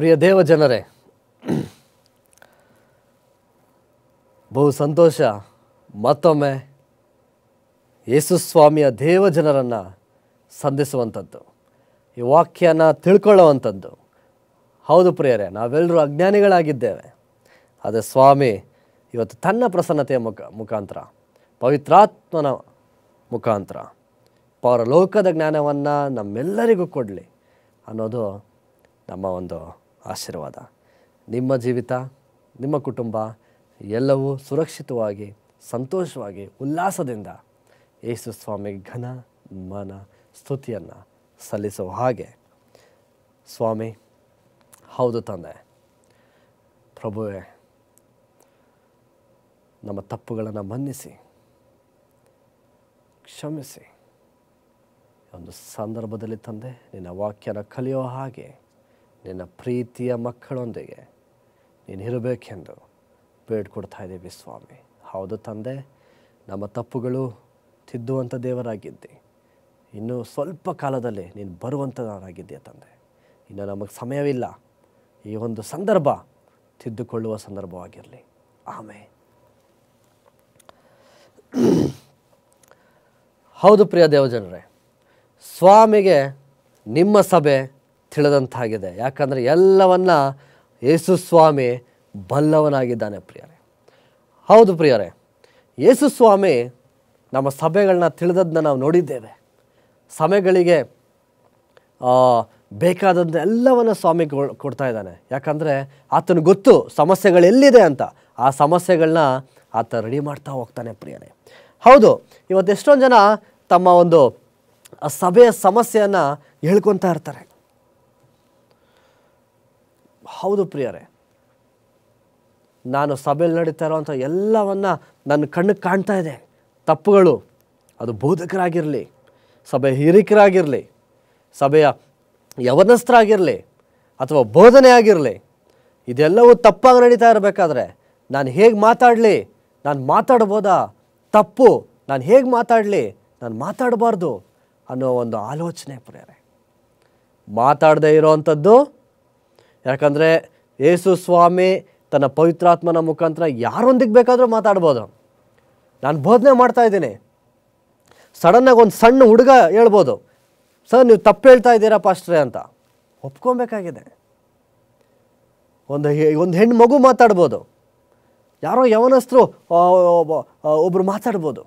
ಪ್ರಿಯ ದೇವ ಜನರೇ, ಬಹು ಸಂತೋಷ ಮತ್ತೊಮ್ಮೆ ಯೇಸು ಸ್ವಾಮಿಯ ದೇವ ಜನರನ್ನು ಸಂಧಿಸುವಂಥದ್ದು, ಈ ವಾಕ್ಯನ ತಿಳ್ಕೊಳ್ಳುವಂಥದ್ದು. ಹೌದು ಪ್ರಿಯರೇ, ನಾವೆಲ್ಲರೂ ಅಜ್ಞಾನಿಗಳಾಗಿದ್ದೇವೆ. ಆದರೆ ಸ್ವಾಮಿ ಇವತ್ತು ತನ್ನ ಪ್ರಸನ್ನತೆಯ ಮುಖಾಂತರ, ಪವಿತ್ರಾತ್ಮನ ಮುಖಾಂತರ ಪರಲೋಕದ ಜ್ಞಾನವನ್ನು ನಮ್ಮೆಲ್ಲರಿಗೂ ಕೊಡಲಿ ಅನ್ನೋದು ನಮ್ಮ ಒಂದು ಆಶೀರ್ವಾದ. ನಿಮ್ಮ ಜೀವಿತ, ನಿಮ್ಮ ಕುಟುಂಬ ಎಲ್ಲವೂ ಸುರಕ್ಷಿತವಾಗಿ, ಸಂತೋಷವಾಗಿ, ಉಲ್ಲಾಸದಿಂದ ಯೇಸು ಸ್ವಾಮಿ ಘನ ಮನ ಸ್ತುತಿಯನ್ನು ಸಲ್ಲಿಸುವ ಹಾಗೆ. ಸ್ವಾಮಿ, ಹೌದು ತಂದೆ, ಪ್ರಭುವೇ, ನಮ್ಮ ತಪ್ಪುಗಳನ್ನು ಮನ್ನಿಸಿ, ಕ್ಷಮಿಸಿ. ಒಂದು ಸಂದರ್ಭದಲ್ಲಿ ತಂದೆ, ನಿನ್ನ ವಾಕ್ಯನ ಕಲಿಯೋ ಹಾಗೆ ನಿನ್ನ ಪ್ರೀತಿಯ ಮಕ್ಕಳೊಂದಿಗೆ ನೀನು ಇರಬೇಕೆಂದು ಬೇಡ್ಕೊಡ್ತಾ ಇದ್ದೀವಿ ಸ್ವಾಮಿ. ಹೌದು ತಂದೆ, ನಮ್ಮ ತಪ್ಪುಗಳು ತಿದ್ದುವಂಥ ದೇವರಾಗಿದ್ದಿ. ಇನ್ನು ಸ್ವಲ್ಪ ಕಾಲದಲ್ಲಿ ನೀನು ಬರುವಂಥವರಾಗಿದ್ದೀಯ ತಂದೆ. ಇನ್ನು ನಮಗೆ ಸಮಯವಿಲ್ಲ. ಈ ಒಂದು ಸಂದರ್ಭ ತಿದ್ದುಕೊಳ್ಳುವ ಸಂದರ್ಭವಾಗಿರಲಿ. ಆಮೇಲೆ ಹೌದು ಪ್ರಿಯ ದೇವಜನರೇ, ಸ್ವಾಮಿಗೆ ನಿಮ್ಮ ಸಭೆ ತಿಳಿದಂತಾಗಿದೆ. ಯಾಕಂದರೆ ಎಲ್ಲವನ್ನ ಯೇಸು ಸ್ವಾಮಿ ಬಲ್ಲವನಾಗಿದ್ದಾನೆ ಪ್ರಿಯರೇ. ಹೌದು ಪ್ರಿಯರೇ, ಯೇಸು ಸ್ವಾಮಿ ನಮ್ಮ ಸಭೆಗಳನ್ನ ತಿಳಿದದ್ದನ್ನ ನಾವು ನೋಡಿದ್ದೇವೆ. ಸಭೆಗಳಿಗೆ ಬೇಕಾದಂಥ ಎಲ್ಲವನ್ನು ಸ್ವಾಮಿ ಕೊಡ್ತಾ ಇದ್ದಾನೆ. ಯಾಕಂದರೆ ಆತನಿಗೆ ಗೊತ್ತು ಸಮಸ್ಯೆಗಳು ಎಲ್ಲಿದೆ ಅಂತ. ಆ ಸಮಸ್ಯೆಗಳನ್ನ ಆತ ರೆಡಿ ಮಾಡ್ತಾ ಹೋಗ್ತಾನೆ ಪ್ರಿಯರೇ. ಹೌದು, ಇವತ್ತು ಎಷ್ಟೊಂದು ಜನ ತಮ್ಮ ಒಂದು ಸಭೆಯ ಸಮಸ್ಯೆಯನ್ನು ಹೇಳ್ಕೊತಾ ಇರ್ತಾರೆ. ಹೌದು ಪ್ರಿಯರೇ, ನಾನು ಸಭೆಯಲ್ಲಿ ನಡೀತಾ ಇರೋವಂಥ ಎಲ್ಲವನ್ನ ನನ್ನ ಕಣ್ಣಿಗೆ ಕಾಣ್ತಾ ಇದೆ. ತಪ್ಪುಗಳು, ಅದು ಬೋಧಕರಾಗಿರಲಿ, ಸಭೆಯ ಹಿರಿಕರಾಗಿರಲಿ, ಸಭೆಯ ಯವನಸ್ಥರಾಗಿರಲಿ, ಅಥವಾ ಬೋಧನೆ ಆಗಿರಲಿ, ಇದೆಲ್ಲವೂ ತಪ್ಪಾಗಿ ನಡೀತಾ ಇರಬೇಕಾದ್ರೆ ನಾನು ಹೇಗೆ ಮಾತಾಡಲಿ? ನಾನು ಮಾತಾಡ್ಬೋದಾ? ತಪ್ಪು, ನಾನು ಹೇಗೆ ಮಾತಾಡಲಿ? ನಾನು ಮಾತಾಡಬಾರ್ದು ಅನ್ನೋ ಒಂದು ಆಲೋಚನೆ ಪ್ರಿಯರೇ. ಮಾತಾಡದೇ ಇರೋವಂಥದ್ದು. ಯಾಕಂದರೆ ಯೇಸು ಸ್ವಾಮಿ ತನ್ನ ಪವಿತ್ರಾತ್ಮನ ಮುಖಾಂತರ ಯಾರೊಂದಿಗೆ ಬೇಕಾದರೂ ಮಾತಾಡ್ಬೋದು. ನಾನು ಬೋಧನೆ ಮಾಡ್ತಾಯಿದ್ದೀನಿ, ಸಡನ್ನಾಗಿ ಒಂದು ಸಣ್ಣ ಹುಡುಗ ಹೇಳ್ಬೋದು, ಸರ್ ನೀವು ತಪ್ಪು ಹೇಳ್ತಾ ಇದ್ದೀರಾ ಪಾಸ್ಟ್ರೇ ಅಂತ. ಒಪ್ಕೊಬೇಕಾಗಿದೆ. ಒಂದು ಹೆಣ್ಣು ಮಗು ಮಾತಾಡ್ಬೋದು, ಯಾರೋ ಯವನಸ್ಥರು ಒಬ್ಬರು ಮಾತಾಡ್ಬೋದು.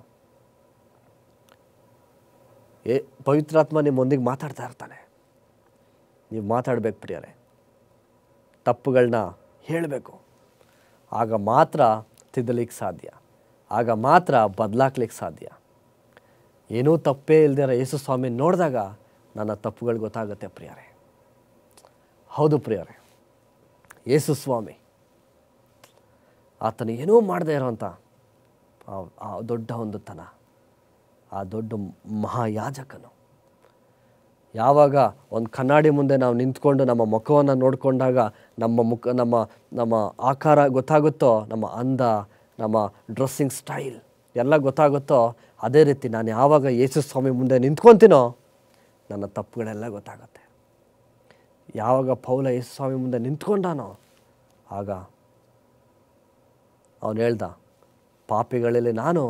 ಪವಿತ್ರಾತ್ಮ ನಿಮ್ಮೊಂದಿಗೆ ಮಾತಾಡ್ತಾ ಇರ್ತಾನೆ. ನೀವು ಮಾತಾಡಬೇಕು ಪ್ರಿಯರೇ, ತಪ್ಪುಗಳನ್ನ ಹೇಳಬೇಕು. ಆಗ ಮಾತ್ರ ತಿದ್ದಲಿಕ್ಕೆ ಸಾಧ್ಯ, ಆಗ ಮಾತ್ರ ಬದಲಾಗ್ಲಿಕ್ಕೆ ಸಾಧ್ಯ. ಏನೂ ತಪ್ಪೇ ಇಲ್ದಿರ ಯೇಸು ಸ್ವಾಮಿ ನೋಡಿದಾಗ ನನ್ನ ತಪ್ಪುಗಳು ಗೊತ್ತಾಗುತ್ತೆ ಪ್ರಿಯರೇ. ಹೌದು ಪ್ರಿಯರೇ, ಯೇಸು ಸ್ವಾಮಿ ಆತನು ಏನೂ ಮಾಡದೇ ಇರೋವಂಥ ಆ ದೊಡ್ಡ ಒಂದು ತನ, ಆ ದೊಡ್ಡ ಮಹಾಯಾಜಕನು. ಯಾವಾಗ ಒಂದು ಕನ್ನಡಿ ಮುಂದೆ ನಾವು ನಿಂತ್ಕೊಂಡು ನಮ್ಮ ಮುಖವನ್ನು ನೋಡಿಕೊಂಡಾಗ ನಮ್ಮ ಆಕಾರ ಗೊತ್ತಾಗುತ್ತೋ, ನಮ್ಮ ಅಂದ, ನಮ್ಮ ಡ್ರೆಸ್ಸಿಂಗ್ ಸ್ಟೈಲ್ ಎಲ್ಲ ಗೊತ್ತಾಗುತ್ತೋ, ಅದೇ ರೀತಿ ನಾನು ಯಾವಾಗ ಯೇಸು ಸ್ವಾಮಿ ಮುಂದೆ ನಿಂತ್ಕೊತೀನೋ ನನ್ನ ತಪ್ಪುಗಳೆಲ್ಲ ಗೊತ್ತಾಗುತ್ತೆ. ಯಾವಾಗ ಪೌಲ ಯೇಸು ಸ್ವಾಮಿ ಮುಂದೆ ನಿಂತ್ಕೊಂಡಾನೋ ಆಗ ಅವನು ಹೇಳ್ದ, ಪಾಪಿಗಳಲ್ಲಿ ನಾನು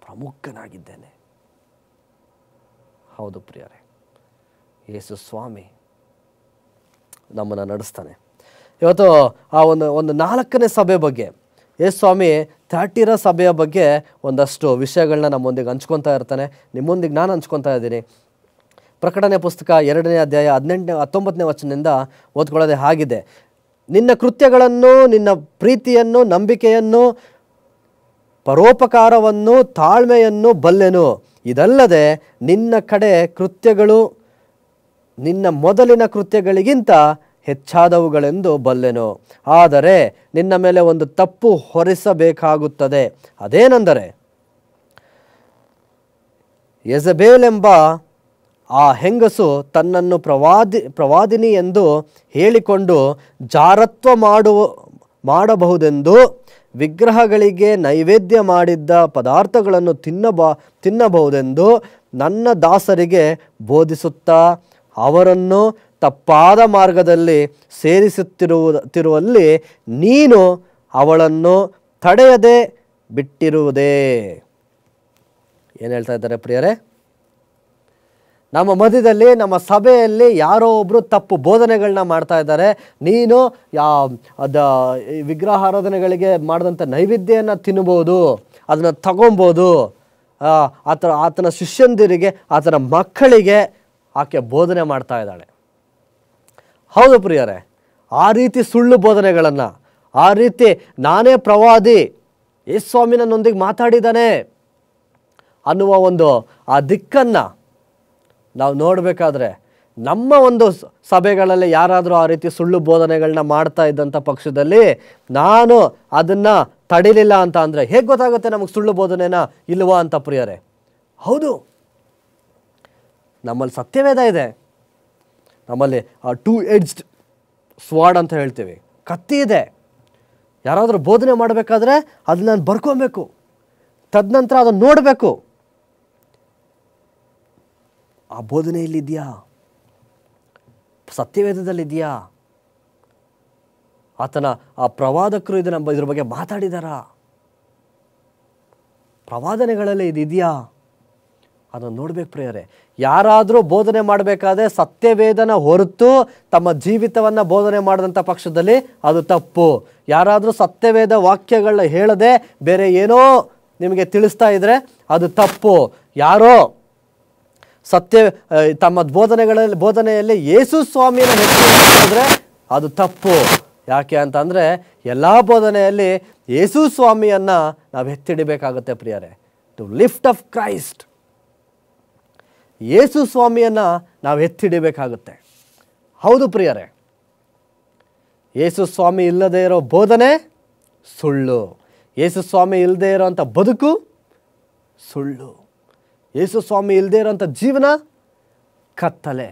ಪ್ರಮುಖನಾಗಿದ್ದೇನೆ. ಹೌದು ಪ್ರಿಯರೇ, ಯೇಸು ಸ್ವಾಮಿ ನಮ್ಮನ್ನು ನಡೆಸ್ತಾನೆ. ಇವತ್ತು ಆ ಒಂದು 4ನೇ ಸಭೆ ಬಗ್ಗೆ, ಯೇಸು ಸ್ವಾಮಿ ಥ್ಯಾಟಿರ ಸಭೆಯ ಬಗ್ಗೆ ಒಂದಷ್ಟು ವಿಷಯಗಳನ್ನ ನಮ್ಮೊಂದಿಗೆ ಹಂಚ್ಕೊತಾ ಇರ್ತಾನೆ. ನಿಮ್ಮೊಂದಿಗೆ ನಾನು ಹಂಚ್ಕೊತಾ ಇದ್ದೀನಿ. ಪ್ರಕಟಣೆ ಪುಸ್ತಕ 2ನೇ ಅಧ್ಯಾಯ 19ನೇ ವಚನದಿಂದ ಓದ್ಕೊಳ್ಳೋದೇ ಹಾಗಿದೆ. ನಿನ್ನ ಕೃತ್ಯಗಳನ್ನು, ನಿನ್ನ ಪ್ರೀತಿಯನ್ನು, ನಂಬಿಕೆಯನ್ನು, ಪರೋಪಕಾರವನ್ನು, ತಾಳ್ಮೆಯನ್ನು ಬಲ್ಲೆನು. ಇದಲ್ಲದೆ ನಿನ್ನ ಕಡೆ ಕೃತ್ಯಗಳು ನಿನ್ನ ಮೊದಲಿನ ಕೃತ್ಯಗಳಿಗಿಂತ ಹೆಚ್ಚಾದವುಗಳೆಂದು ಬಲ್ಲೆನು. ಆದರೆ ನಿನ್ನ ಮೇಲೆ ಒಂದು ತಪ್ಪು ಹೊರಿಸಬೇಕಾಗುತ್ತದೆ. ಅದೇನೆಂದರೆ, ಯೆಜಬೇಲೆಂಬ ಆ ಹೆಂಗಸು ತನ್ನನ್ನು ಪ್ರವಾದಿನಿ ಎಂದು ಹೇಳಿಕೊಂಡು ಜಾರತ್ವ ಮಾಡಬಹುದೆಂದು ವಿಗ್ರಹಗಳಿಗೆ ನೈವೇದ್ಯ ಮಾಡಿದ್ದ ಪದಾರ್ಥಗಳನ್ನು ತಿನ್ನಬಹುದೆಂದು ನನ್ನ ದಾಸರಿಗೆ ಬೋಧಿಸುತ್ತಾ ಅವರನ್ನು ತಪ್ಪಾದ ಮಾರ್ಗದಲ್ಲಿ ಸೇರಿಸುತ್ತಿರುವಲ್ಲಿ ನೀನು ಅವಳನ್ನು ತಡೆಯದೆ ಬಿಟ್ಟಿರುವುದೇ. ಏನು ಹೇಳ್ತಾ ಇದ್ದಾರೆ ಪ್ರಿಯರೇ? ನಮ್ಮ ಮಧ್ಯದಲ್ಲಿ, ನಮ್ಮ ಸಭೆಯಲ್ಲಿ ಯಾರೋ ಒಬ್ಬರು ತಪ್ಪು ಬೋಧನೆಗಳನ್ನ ಮಾಡ್ತಾ ಇದ್ದಾರೆ. ನೀನು ವಿಗ್ರಹಾರಾಧನೆಗಳಿಗೆ ಮಾಡಿದಂಥ ನೈವೇದ್ಯವನ್ನು ತಿನ್ಬೋದು, ಅದನ್ನು ತಗೊಬೋದು. ಆತನ ಶಿಷ್ಯಂದಿರಿಗೆ, ಆತನ ಮಕ್ಕಳಿಗೆ ಆಕೆ ಬೋಧನೆ ಮಾಡ್ತಾ ಇದ್ದಾಳೆ. ಹೌದು ಪ್ರಿಯರೇ, ಆ ರೀತಿ ಸುಳ್ಳು ಬೋಧನೆಗಳನ್ನು, ಆ ರೀತಿ ನಾನೇ ಪ್ರವಾದಿ, ಯೇಸುಸ್ವಾಮಿ ನನ್ನೊಂದಿಗೆ ಮಾತಾಡಿದ್ದಾನೆ ಅನ್ನುವ ಒಂದು ಆ ದಿಕ್ಕನ್ನು ನಾವು ನೋಡಬೇಕಾದ್ರೆ, ನಮ್ಮ ಒಂದು ಸಭೆಗಳಲ್ಲಿ ಯಾರಾದರೂ ಆ ರೀತಿ ಸುಳ್ಳು ಬೋಧನೆಗಳನ್ನ ಮಾಡ್ತಾ ಇದ್ದಂಥ ಪಕ್ಷದಲ್ಲಿ ನಾನು ಅದನ್ನು ತಡಿಲಿಲ್ಲ ಅಂತ ಅಂದರೆ ಹೇಗೆ ಗೊತ್ತಾಗುತ್ತೆ ನಮಗೆ ಸುಳ್ಳು ಬೋಧನೆನ ಇಲ್ವಾ ಅಂತ ಪ್ರಿಯರೇ? ಹೌದು, ನಮ್ಮಲ್ಲಿ ಸತ್ಯವೇದ ಇದೆ, ನಮ್ಮಲ್ಲಿ ಟೂ ಎಡ್ಜ್ಡ್ ಸ್ವಾರ್ಡ್ ಅಂತ ಹೇಳ್ತೀವಿ, ಕತ್ತಿ ಇದೆ. ಯಾರಾದರೂ ಬೋಧನೆ ಮಾಡಬೇಕಾದ್ರೆ ಅದನ್ನ ನಾನು ಬರ್ಕೊಬೇಕು, ತದನಂತರ ಅದನ್ನು ನೋಡಬೇಕು. ಆ ಬೋಧನೆಯಲ್ಲಿದೆಯಾ? ಸತ್ಯವೇದದಲ್ಲಿದೆಯಾ? ಆತನ ಆ ಪ್ರವಾದಕರು ಇದ್ರ ಬಗ್ಗೆ ಮಾತಾಡಿದಾರಾ? ಪ್ರವಾದನೆಗಳಲ್ಲಿ ಇದೆಯಾ? ಅದನ್ನು ನೋಡ್ಬೇಕು ಪ್ರಿಯರೇ. ಯಾರಾದರೂ ಬೋಧನೆ ಮಾಡಬೇಕಾದ್ರೆ ಸತ್ಯವೇದನ ಹೊರತು ತಮ್ಮ ಜೀವಿತವನ್ನು ಬೋಧನೆ ಮಾಡಿದಂಥ ಪಕ್ಷದಲ್ಲಿ ಅದು ತಪ್ಪು. ಯಾರಾದರೂ ಸತ್ಯವೇದ ವಾಕ್ಯಗಳನ್ನ ಹೇಳದೆ ಬೇರೆ ಏನೋ ನಿಮಗೆ ತಿಳಿಸ್ತಾ ಇದ್ರೆ ಅದು ತಪ್ಪು. ಯಾರೋ ತಮ್ಮ ಬೋಧನೆಯಲ್ಲಿ ಯೇಸು ಸ್ವಾಮಿಯನ್ನು ಹೆಚ್ಚಿದ್ರೆ ಅದು ತಪ್ಪು. ಯಾಕೆ ಅಂತಂದರೆ ಎಲ್ಲ ಬೋಧನೆಯಲ್ಲಿ ಯೇಸು ಸ್ವಾಮಿಯನ್ನು ನಾವು ಎತ್ತಿಡಬೇಕಾಗುತ್ತೆ ಪ್ರಿಯರೇ. ಟು ಲಿಫ್ಟ್ ಆಫ್ ಕ್ರೈಸ್ಟ್, ಯೇಸು ಸ್ವಾಮಿಯನ್ನು ನಾವು ಎತ್ತಿಡಬೇಕಾಗುತ್ತೆ. ಹೌದು ಪ್ರಿಯರೇ, ಯೇಸು ಸ್ವಾಮಿ ಇಲ್ಲದೇ ಇರೋ ಬೋಧನೆ ಸುಳ್ಳು, ಯೇಸು ಸ್ವಾಮಿ ಇಲ್ಲದೇ ಇರೋಂಥ ಬದುಕು ಸುಳ್ಳು, ಯೇಸು ಸ್ವಾಮಿ ಇಲ್ಲದೇ ಇರೋಂಥ ಜೀವನ ಕತ್ತಲೆ.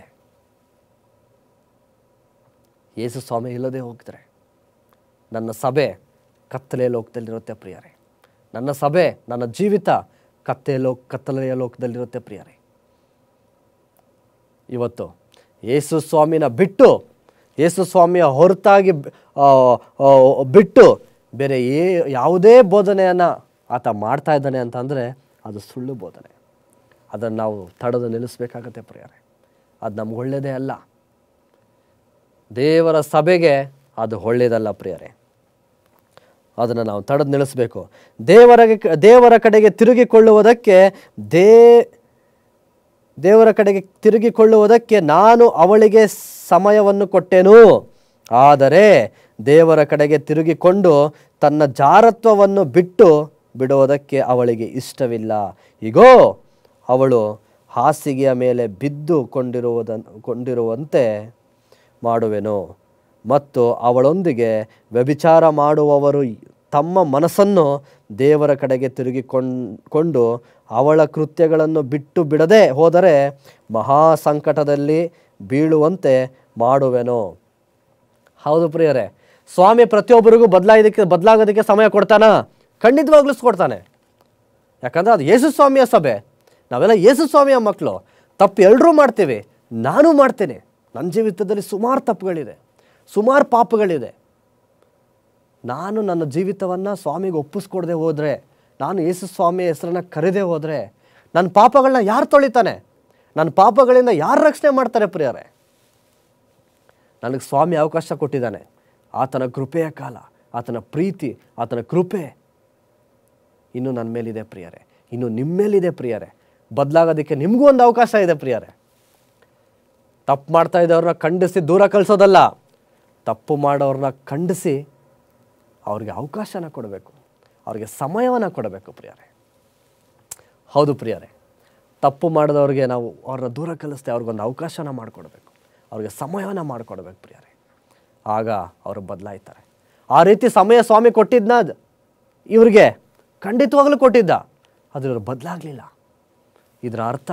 ಯೇಸು ಸ್ವಾಮಿ ಇಲ್ಲದೆ ಹೋಗಿದ್ರೆ ನನ್ನ ಸಭೆ ಕತ್ತಲೆಯ ಲೋಕದಲ್ಲಿರುತ್ತೆ ಪ್ರಿಯರೇ. ನನ್ನ ಸಭೆ, ನನ್ನ ಜೀವಿತ ಕತ್ತಲೆಯ ಲೋಕದಲ್ಲಿರುತ್ತೆ ಪ್ರಿಯರೇ. ಇವತ್ತು ಯೇಸು ಸ್ವಾಮಿನ ಬಿಟ್ಟು, ಯೇಸು ಸ್ವಾಮಿಯ ಹೊರತಾಗಿ ಬಿಟ್ಟು ಬೇರೆ ಯಾವುದೇ ಬೋಧನೆಯನ್ನು ಆತ ಮಾಡ್ತಾ ಇದ್ದಾನೆ ಅಂತಂದರೆ ಅದು ಸುಳ್ಳು ಬೋಧನೆ. ಅದನ್ನು ನಾವು ತಡೆದು ನಿಲ್ಲಿಸಬೇಕಾಗತ್ತೆ ಪ್ರಿಯರೇ. ಅದು ನಮ್ಗೆ ಒಳ್ಳೆಯದೇ ಅಲ್ಲ, ದೇವರ ಸಭೆಗೆ ಅದು ಒಳ್ಳೆಯದಲ್ಲ ಪ್ರಿಯರೇ. ಅದನ್ನು ನಾವು ತಡೆದು ನಿಲ್ಲಿಸಬೇಕು. ದೇವರ ಕಡೆಗೆ ತಿರುಗಿಕೊಳ್ಳುವುದಕ್ಕೆ ನಾನು ಅವಳಿಗೆ ಸಮಯವನ್ನು ಕೊಟ್ಟೆನು. ಆದರೆ ದೇವರ ಕಡೆಗೆ ತಿರುಗಿಕೊಂಡು ತನ್ನ ಜಾರತ್ವವನ್ನು ಬಿಡುವುದಕ್ಕೆ ಅವಳಿಗೆ ಇಷ್ಟವಿಲ್ಲ. ಈಗೋ ಅವಳು ಹಾಸಿಗೆಯ ಮೇಲೆ ಬಿದ್ದು ಕೊಂಡಿರುವಂತೆ ಮಾಡುವೆನು ಮತ್ತು ಅವಳೊಂದಿಗೆ ವ್ಯಭಿಚಾರ ಮಾಡುವವರು ತಮ್ಮ ಮನಸ್ಸನ್ನು ದೇವರ ಕಡೆಗೆ ತಿರುಗಿಕೊಂಡು ಅವಳ ಕೃತ್ಯಗಳನ್ನು ಬಿಡದೆ ಹೋದರೆ ಮಹಾ ಸಂಕಟದಲ್ಲಿ ಬೀಳುವಂತೆ ಮಾಡುವೆನು. ಹೌದು ಪ್ರಿಯರೇ, ಸ್ವಾಮಿ ಪ್ರತಿಯೊಬ್ಬರಿಗೂ ಬದಲಾಗೋದಕ್ಕೆ ಸಮಯ ಕೊಡ್ತಾನ? ಖಂಡಿತವಾಗ್ಲೂ ಕೊಡ್ತಾನೆ. ಯಾಕಂದರೆ ಅದು ಯೇಸು ಸ್ವಾಮಿಯ ಸಭೆ, ನಾವೆಲ್ಲ ಯೇಸು ಸ್ವಾಮಿಯ ಮಕ್ಕಳು. ತಪ್ಪು ಎಲ್ಲರೂ ಮಾಡ್ತೀವಿ, ನಾನು ಮಾಡ್ತೇನೆ. ನನ್ನ ಜೀವಿತದಲ್ಲಿ ಸುಮಾರು ತಪ್ಪುಗಳಿದೆ, ಸುಮಾರು ಪಾಪಗಳಿದೆ. ನಾನು ನನ್ನ ಜೀವಿತವನ್ನು ಸ್ವಾಮಿಗೆ ಒಪ್ಪಿಸ್ಕೊಡದೆ ಹೋದರೆ, ನಾನು ಯೇಸು ಸ್ವಾಮಿಯ ಹೆಸರನ್ನು ಕರೆದೇ ಹೋದರೆ ನನ್ನ ಪಾಪಗಳನ್ನ ಯಾರು ತೊಳಿತಾನೆ? ನನ್ನ ಪಾಪಗಳಿಂದ ಯಾರು ರಕ್ಷಣೆ ಮಾಡ್ತಾರೆ ಪ್ರಿಯರೇ? ನನಗೆ ಸ್ವಾಮಿ ಅವಕಾಶ ಕೊಟ್ಟಿದ್ದಾನೆ. ಆತನ ಕೃಪೆಯ ಕಾಲ, ಆತನ ಪ್ರೀತಿ, ಆತನ ಕೃಪೆ ಇನ್ನೂ ನನ್ನ ಮೇಲಿದೆ ಪ್ರಿಯರೇ, ಇನ್ನೂ ನಿಮ್ಮ ಮೇಲಿದೆ ಪ್ರಿಯರೇ. ಬದಲಾಗೋದಕ್ಕೆ ನಿಮಗೂ ಒಂದು ಅವಕಾಶ ಇದೆ ಪ್ರಿಯರೇ. ತಪ್ಪು ಮಾಡ್ತಾ ಇದ್ದವ್ರನ್ನ ಖಂಡಿಸಿ ದೂರ ಕಳಿಸೋದಲ್ಲ, ತಪ್ಪು ಮಾಡೋರನ್ನ ಖಂಡಿಸಿ ಅವ್ರಿಗೆ ಅವಕಾಶನ ಕೊಡಬೇಕು, ಅವ್ರಿಗೆ ಸಮಯವನ್ನು ಕೊಡಬೇಕು ಪ್ರಿಯರೇ. ಹೌದು ಪ್ರಿಯರೇ, ತಪ್ಪು ಮಾಡಿದವ್ರಿಗೆ ನಾವು ಅವ್ರನ್ನ ದೂರ ಕಲಿಸ್ತೆ ಅವ್ರಿಗೊಂದು ಅವಕಾಶನ ಮಾಡಿಕೊಡ್ಬೇಕು, ಅವ್ರಿಗೆ ಸಮಯವನ್ನು ಮಾಡಿಕೊಡ್ಬೇಕು ಪ್ರಿಯರೇ. ಆಗ ಅವರು ಬದಲಾಯ್ತಾರೆ. ಆ ರೀತಿ ಸಮಯ ಸ್ವಾಮಿ ಕೊಟ್ಟಿದ್ನ ಇವ್ರಿಗೆ ಖಂಡಿತವಾಗ್ಲೂ ಕೊಟ್ಟಿದ್ದ, ಆದರೆ ಇವರು ಬದಲಾಗಲಿಲ್ಲ. ಇದರ ಅರ್ಥ